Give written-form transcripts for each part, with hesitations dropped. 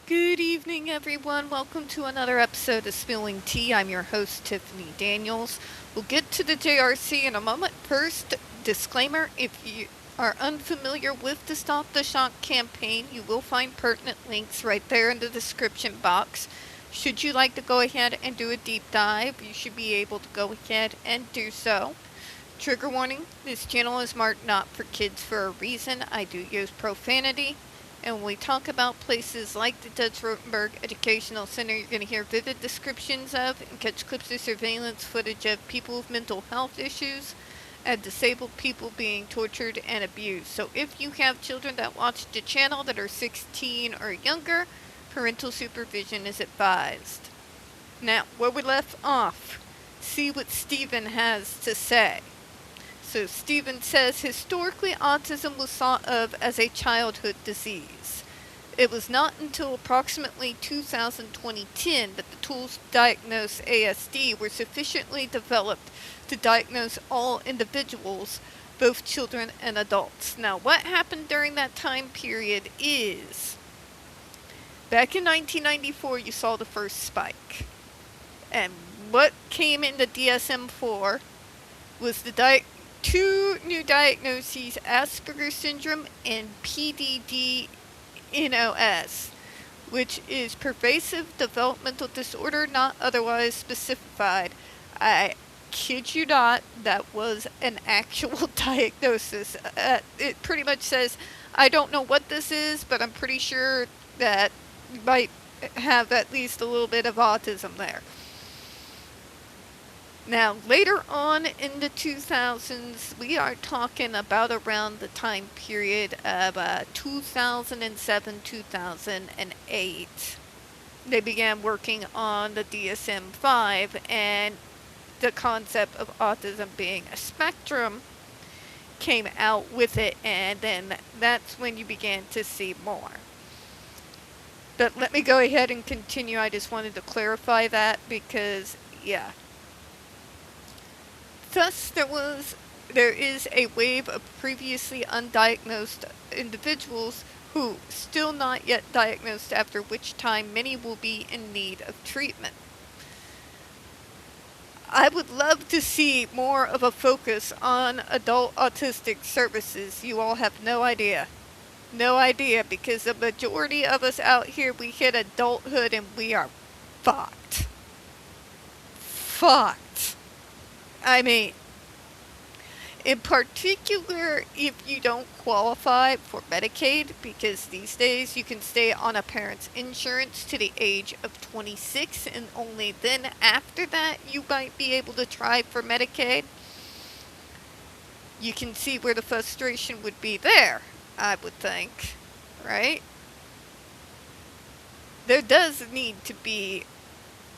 Good evening, everyone. Welcome to another episode of Spilling Tea. I'm your host, Tiffany Daniels. We'll get to the JRC in a moment. First, disclaimer, if you are unfamiliar with the Stop the Shock campaign, you will find pertinent links right there in the description box. Should you like to go ahead and do a deep dive, you should be able to go ahead and do so. Trigger warning, this channel is marked not for kids for a reason. I do use profanity. And when we talk about places like the Dutch Rotenberg Educational Center, you're going to hear vivid descriptions of and catch clips of surveillance footage of people with mental health issues and disabled people being tortured and abused. So if you have children that watch the channel that are 16 or younger, parental supervision is advised. Now, where we left off, see what Stephen has to say. So Stephen says, historically, autism was thought of as a childhood disease. It was not until approximately 2010 that the tools to diagnose ASD were sufficiently developed to diagnose all individuals, both children and adults. Now, what happened during that time period is, back in 1994, you saw the first spike. And what came in the DSM-4 was the two new diagnoses, Asperger's syndrome and PDD-NOS, which is pervasive developmental disorder not otherwise specified. I kid you not, that was an actual diagnosis. It pretty much says, I don't know what this is, but I'm pretty sure that you might have at least a little bit of autism there. Now, later on in the 2000s, we are talking about around the time period of 2007-2008. They began working on the DSM-5 and the concept of autism being a spectrum came out with it, and then that's when you began to see more. But let me go ahead and continue. I just wanted to clarify that because, yeah. Thus, there is a wave of previously undiagnosed individuals who still not yet diagnosed, after which time many will be in need of treatment. I would love to see more of a focus on adult autistic services. You all have no idea. No idea, because the majority of us out here, we hit adulthood and we are fucked. Fucked. I mean, in particular, if you don't qualify for Medicaid, because these days you can stay on a parent's insurance to the age of 26, and only then after that you might be able to try for Medicaid. You can see where the frustration would be there, I would think, right? There does need to be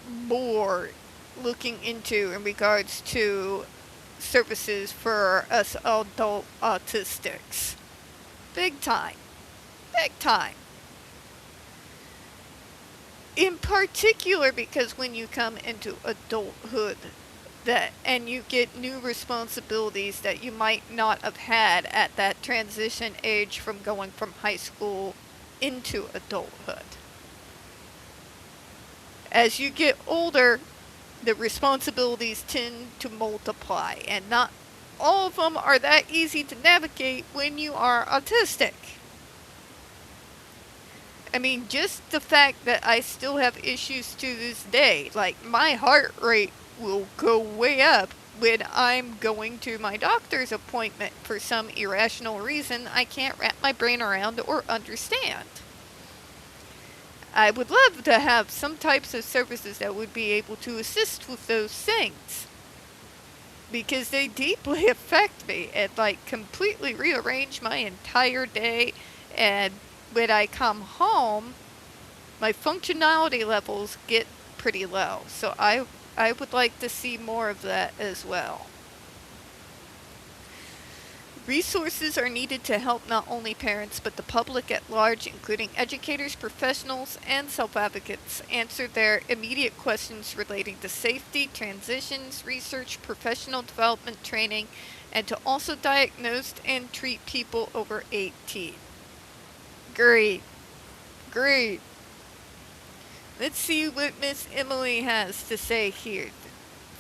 more looking into in regards to services for us adult autistics. Big time. Big time. In particular, because when you come into adulthood and you get new responsibilities that you might not have had at that transition age from going from high school into adulthood. As you get older, the responsibilities tend to multiply, and not all of them are that easy to navigate when you are autistic. I mean, just the fact that I still have issues to this day, like my heart rate will go way up when I'm going to my doctor's appointment for some irrational reason I can't wrap my brain around or understand. I would love to have some types of services that would be able to assist with those things, because they deeply affect me and like completely rearrange my entire day, and when I come home my functionality levels get pretty low. So I would like to see more of that as well. Resources are needed to help not only parents but the public at large, including educators, professionals, and self-advocates, answer their immediate questions relating to safety, transitions, research, professional development, training, and to also diagnose and treat people over 18. Great. Let's see what Miss Emily has to say here. It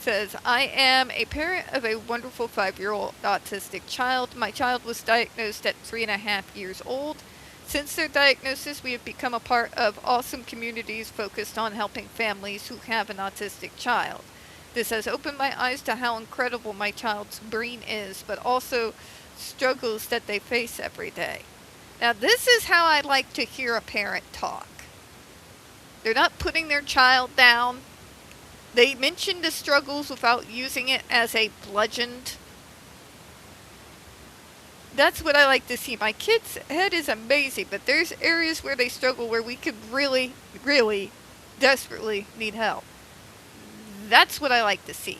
says, I am a parent of a wonderful 5-year-old autistic child. My child was diagnosed at 3.5 years old. Since their diagnosis, we have become a part of awesome communities focused on helping families who have an autistic child. This has opened my eyes to how incredible my child's brain is, but also struggles that they face every day. Now, this is how I like to hear a parent talk. They're not putting their child down. They mention the struggles without using it as a bludgeoned. That's what I like to see. My kid's head is amazing, but there's areas where they struggle where we could really, really desperately need help. That's what I like to see.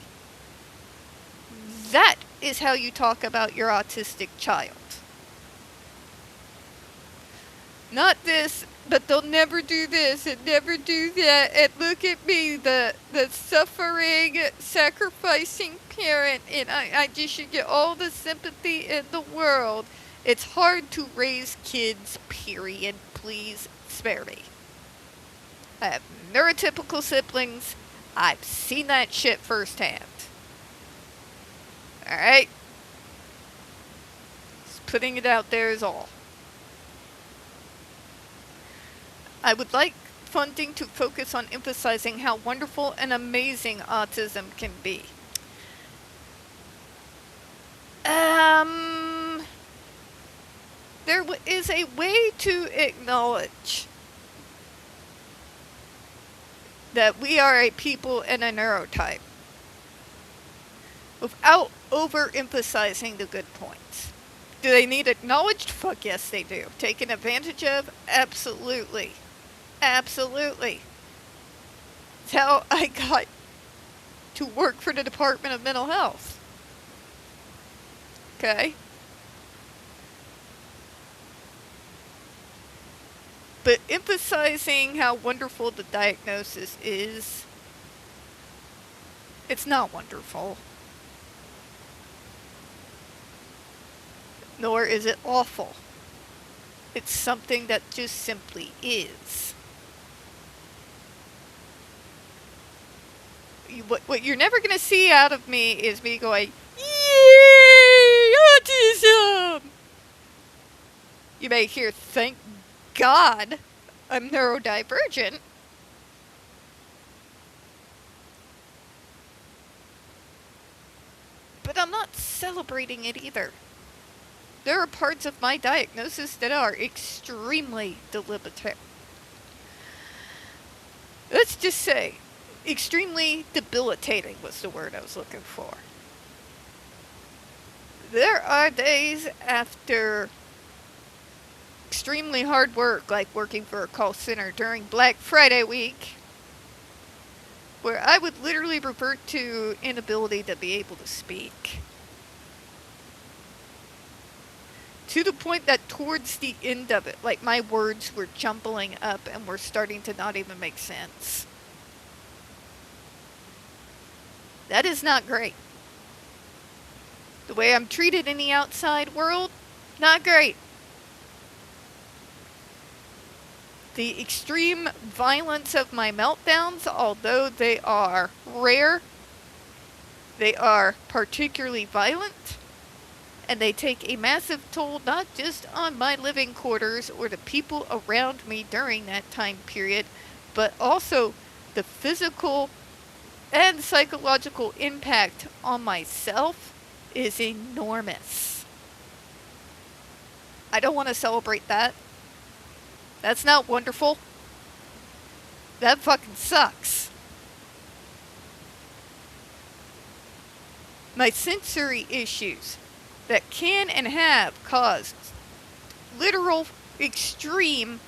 That is how you talk about your autistic child. Not this, but they'll never do this and never do that. And look at me, the suffering, sacrificing parent, and I just should get all the sympathy in the world. It's hard to raise kids, period. Please spare me. I have neurotypical siblings. I've seen that shit firsthand. Alright? Just putting it out there is all. I would like funding to focus on emphasizing how wonderful and amazing autism can be. There is a way to acknowledge that we are a people and a neurotype without overemphasizing the good points. Do they need acknowledged? Fuck yes, they do. Taken advantage of? Absolutely. Absolutely. It's how I got to work for the Department of Mental Health. Okay? But emphasizing how wonderful the diagnosis is, it's not wonderful. Nor is it awful. It's something that just simply is. What you're never going to see out of me is me going, yay, autism! You may hear, thank God I'm neurodivergent. But I'm not celebrating it either. There are parts of my diagnosis that are extremely debilitating. Let's just say, extremely debilitating was the word I was looking for. There are days after extremely hard work, like working for a call center during Black Friday week, where I would literally revert to inability to be able to speak. To the point that towards the end of it, like my words were jumbling up and were starting to not even make sense. That is not great. The way I'm treated in the outside world, not great. The extreme violence of my meltdowns, although they are rare, they are particularly violent, and they take a massive toll not just on my living quarters or the people around me during that time period, but also the physical and psychological impact on myself is enormous. I don't want to celebrate that. That's not wonderful. That fucking sucks. My sensory issues that can and have caused literal extreme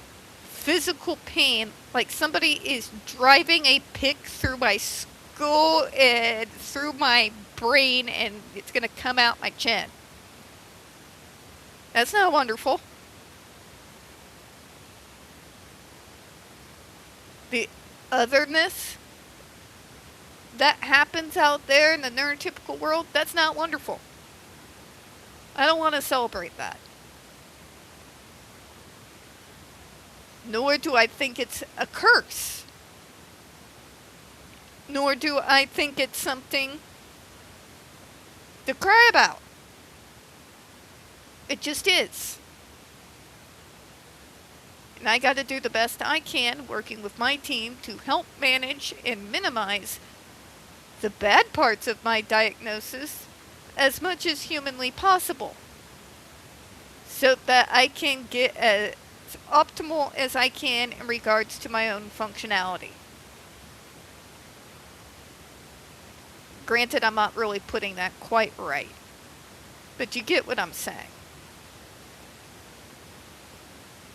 physical pain, like somebody is driving a pick through my skull and through my brain and it's gonna come out my chin. That's not wonderful. The otherness that happens out there in the neurotypical world, that's not wonderful. I don't want to celebrate that. Nor do I think it's a curse. nor do I think it's something to cry about. It just is. And I got to do the best I can working with my team to help manage and minimize the bad parts of my diagnosis as much as humanly possible, so that I can get as optimal as I can in regards to my own functionality. Granted, I'm not really putting that quite right, but you get what I'm saying.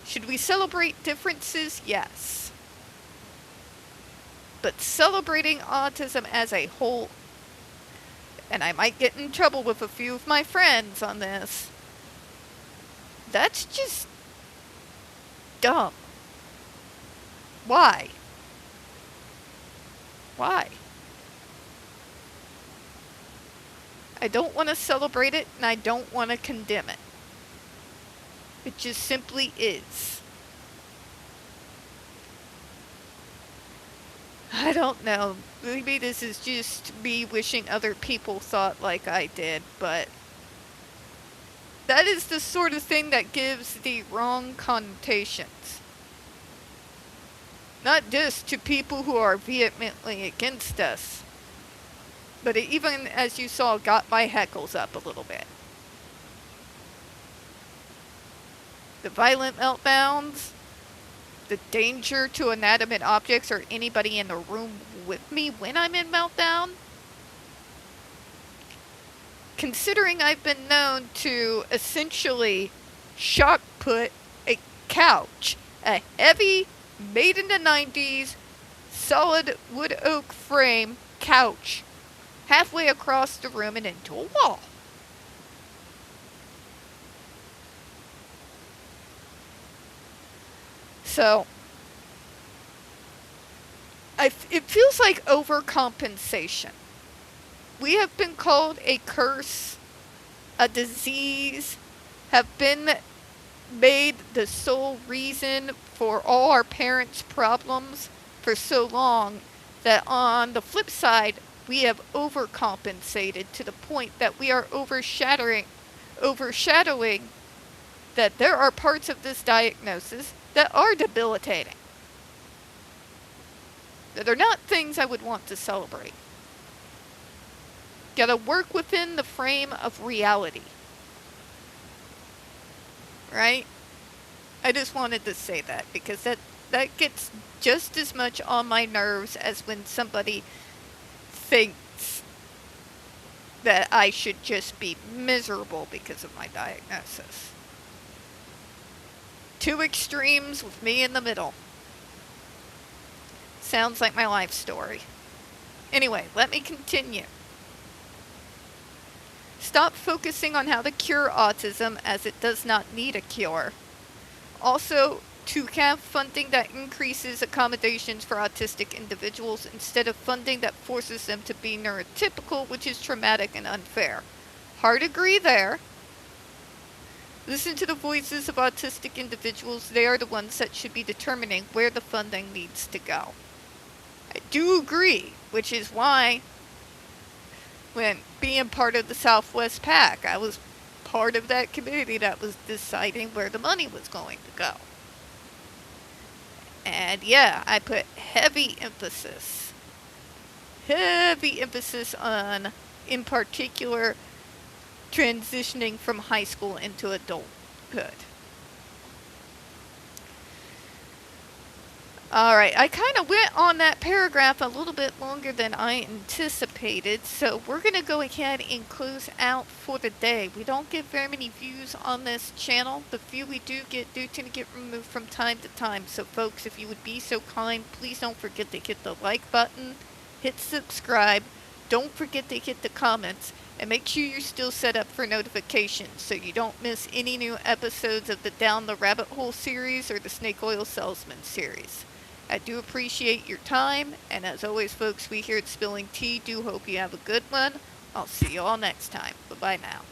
Should we celebrate differences? Yes. But celebrating autism as a whole, and I might get in trouble with a few of my friends on this, that's just dumb. Why? Why? I don't want to celebrate it, and I don't want to condemn it. It just simply is. I don't know. Maybe this is just me wishing other people thought like I did, but that is the sort of thing that gives the wrong connotations. Not just to people who are vehemently against us, but it even, as you saw, got my heckles up a little bit. The violent meltdowns, the danger to inanimate objects or anybody in the room with me when I'm in meltdown. Considering I've been known to essentially shock put a couch, a heavy, made in the 90s, solid wood oak frame couch, halfway across the room and into a wall. So, it feels like overcompensation. We have been called a curse, a disease, have been made the sole reason for all our parents' problems for so long that on the flip side, we have overcompensated to the point that we are overshadowing that there are parts of this diagnosis that are debilitating, that are not things I would want to celebrate. Gotta work within the frame of reality. Right? I just wanted to say that because that gets just as much on my nerves as when somebody thinks that I should just be miserable because of my diagnosis. Two extremes with me in the middle. Sounds like my life story. Anyway, let me continue. Stop focusing on how to cure autism, as it does not need a cure. Also, to have funding that increases accommodations for autistic individuals instead of funding that forces them to be neurotypical, which is traumatic and unfair. Hard agree there. Listen to the voices of autistic individuals. They are the ones that should be determining where the funding needs to go. I do agree, which is why when being part of the Southwest PAC, I was part of that committee that was deciding where the money was going to go. And yeah, I put heavy emphasis on, in particular, transitioning from high school into adulthood. Alright, I kind of went on that paragraph a little bit longer than I anticipated, so we're going to go ahead and close out for the day. We don't get very many views on this channel. The few we do tend to get removed from time to time. So folks, if you would be so kind, please don't forget to hit the like button, hit subscribe, don't forget to hit the comments, and make sure you're still set up for notifications so you don't miss any new episodes of the Down the Rabbit Hole series or the Snake Oil Salesman series. I do appreciate your time, and as always, folks, we here at Spilling Tea do hope you have a good one. I'll see you all next time. Bye-bye now.